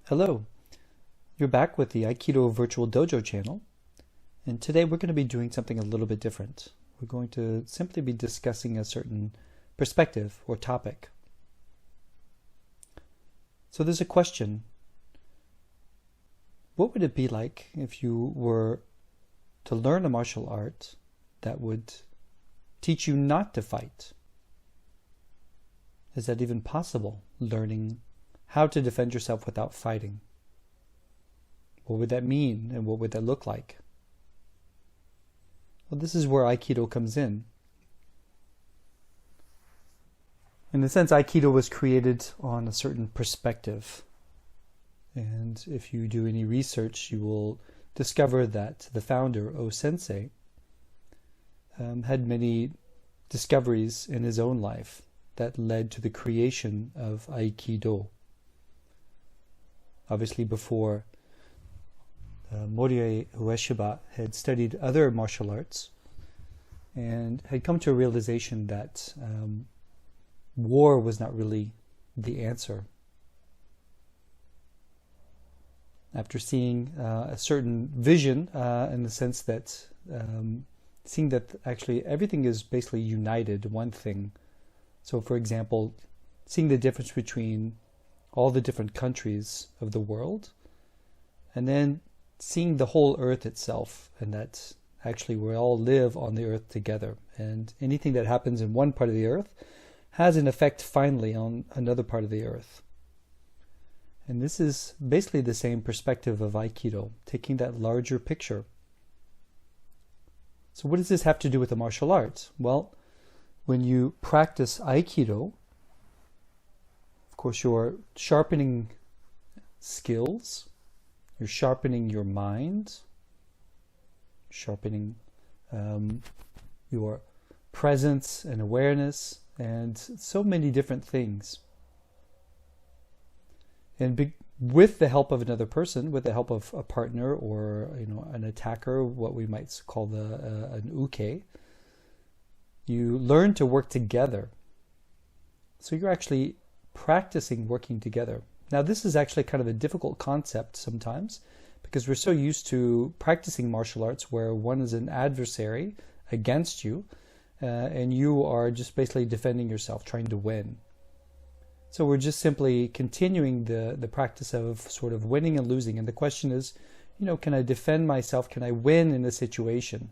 Hello, you're back with the Aikido Virtual Dojo channel, and today we're going to be doing something a little bit different. We're going to simply be discussing a certain perspective or topic. So there's a question. What would it be like if you were to learn a martial art that would teach you not to fight? Is that even possible, learning how to defend yourself without fighting? What would that mean, and what would that look like? Well, this is where Aikido comes in. In a sense, Aikido was created on a certain perspective. And if you do any research, you will discover that the founder, O-sensei, had many discoveries in his own life that led to the creation of Aikido. Obviously, before Morihei Ueshiba had studied other martial arts and had come to a realization that war was not really the answer. After seeing a certain vision in the sense that seeing that actually everything is basically united, one thing. So for example, seeing the difference between all the different countries of the world, and then seeing the whole earth itself, and that actually we all live on the earth together, and anything that happens in one part of the earth has an effect finally on another part of the earth. And this is basically the same perspective of Aikido, taking that larger picture. So what does this have to do with the martial arts? Well, when you practice Aikido, of course, you're sharpening skills, you're sharpening your mind, sharpening your presence and awareness, and so many different things. And with the help of another person, with the help of a partner or an attacker, what we might call an uke, you learn to work together. So you're actually practicing working together. Now this is actually kind of a difficult concept sometimes, because we're so used to practicing martial arts where one is an adversary against you, and you are just basically defending yourself, trying to win. So we're just simply continuing the practice of sort of winning and losing. And the question is, can I defend myself? Can I win in a situation?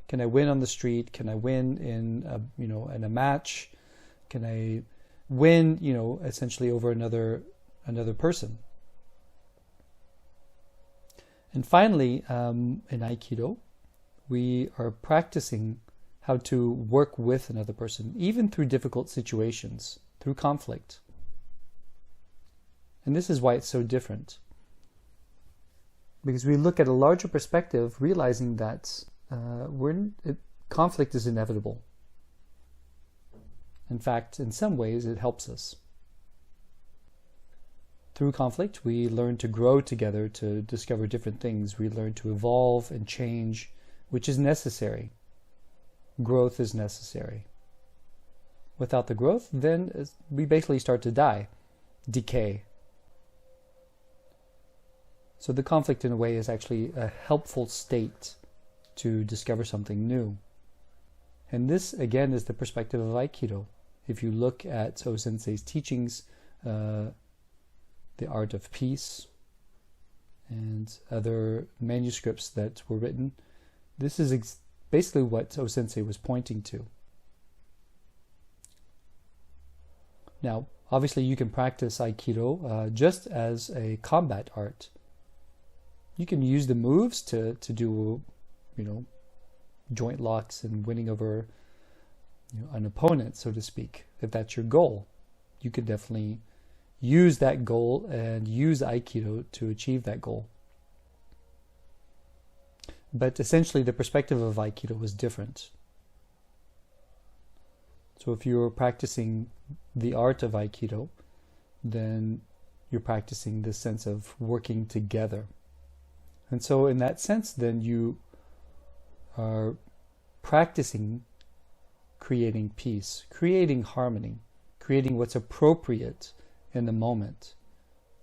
Can I win on the street? Can I win in a match? Can I win, essentially over another person? And finally, in Aikido, we are practicing how to work with another person, even through difficult situations, through conflict. And this is why it's so different. Because we look at a larger perspective, realizing that conflict is inevitable. In fact, in some ways, it helps us. Through conflict, we learn to grow together, to discover different things. We learn to evolve and change, which is necessary. Growth is necessary. Without the growth, then we basically start to die, decay. So the conflict, in a way, is actually a helpful state to discover something new. And this, again, is the perspective of Aikido. If you look at O-sensei's teachings, the art of peace, and other manuscripts that were written, this is basically what O-sensei was pointing to. Now, obviously you can practice Aikido just as a combat art. You can use the moves to do, joint locks and winning over an opponent, so to speak. If that's your goal, you could definitely use that goal and use Aikido to achieve that goal. But essentially the perspective of Aikido was different. So if you're practicing the art of Aikido, then you're practicing this sense of working together. And so in that sense, then you are practicing creating peace, creating harmony, creating what's appropriate in the moment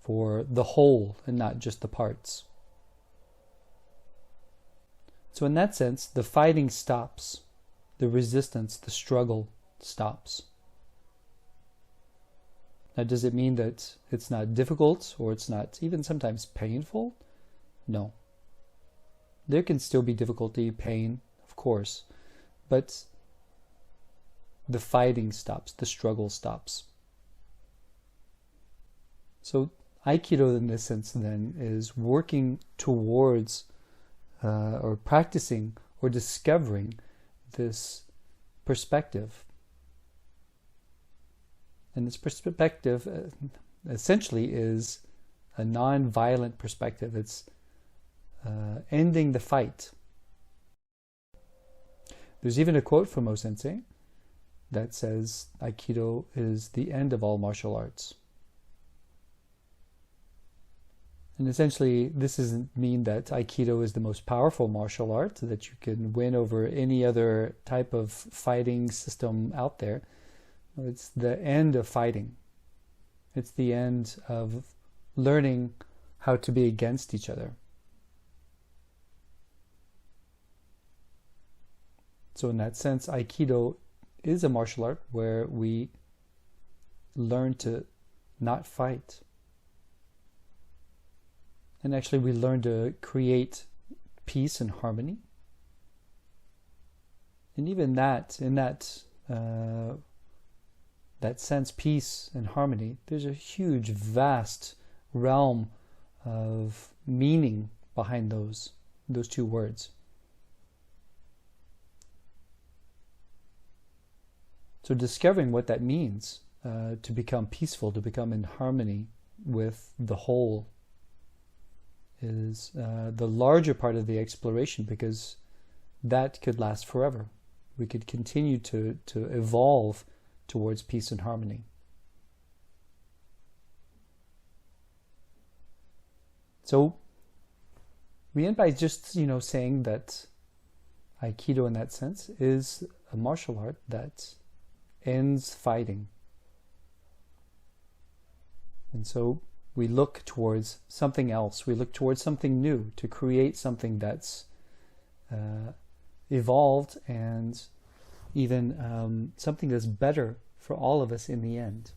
for the whole and not just the parts. So in that sense, the fighting stops, the resistance, the struggle stops. Now, does it mean that it's not difficult or it's not even sometimes painful? No. There can still be difficulty, pain, of course, but the fighting stops, the struggle stops. So Aikido in this sense then is working towards or practicing or discovering this perspective. And this perspective essentially is a non-violent perspective. It's ending the fight. There's even a quote from O-sensei that says Aikido is the end of all martial arts. And essentially, this doesn't mean that Aikido is the most powerful martial art, that you can win over any other type of fighting system out there. It's the end of fighting. It's the end of learning how to be against each other. So in that sense, Aikido is a martial art where we learn to not fight. And actually we learn to create peace and harmony. And even that, in that sense, peace and harmony, there's a huge, vast realm of meaning behind those two words. So discovering what that means to become peaceful, to become in harmony with the whole, is the larger part of the exploration, because that could last forever. We could continue to evolve towards peace and harmony. So we end by just, saying that Aikido in that sense is a martial art that ends fighting. And so we look towards something else. We look towards something new to create something that's evolved and even something that's better for all of us in the end.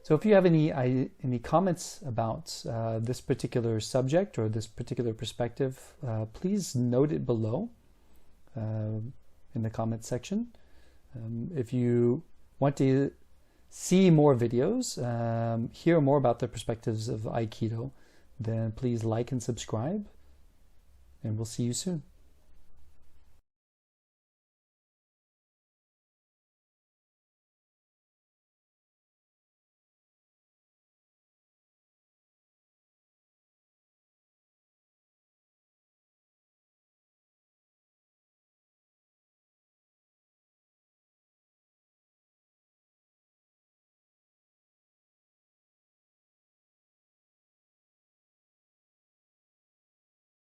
So if you have any comments about this particular subject or this particular perspective, please note it below in the comments section. If you want to see more videos, hear more about the perspectives of Aikido, then please like and subscribe, and we'll see you soon.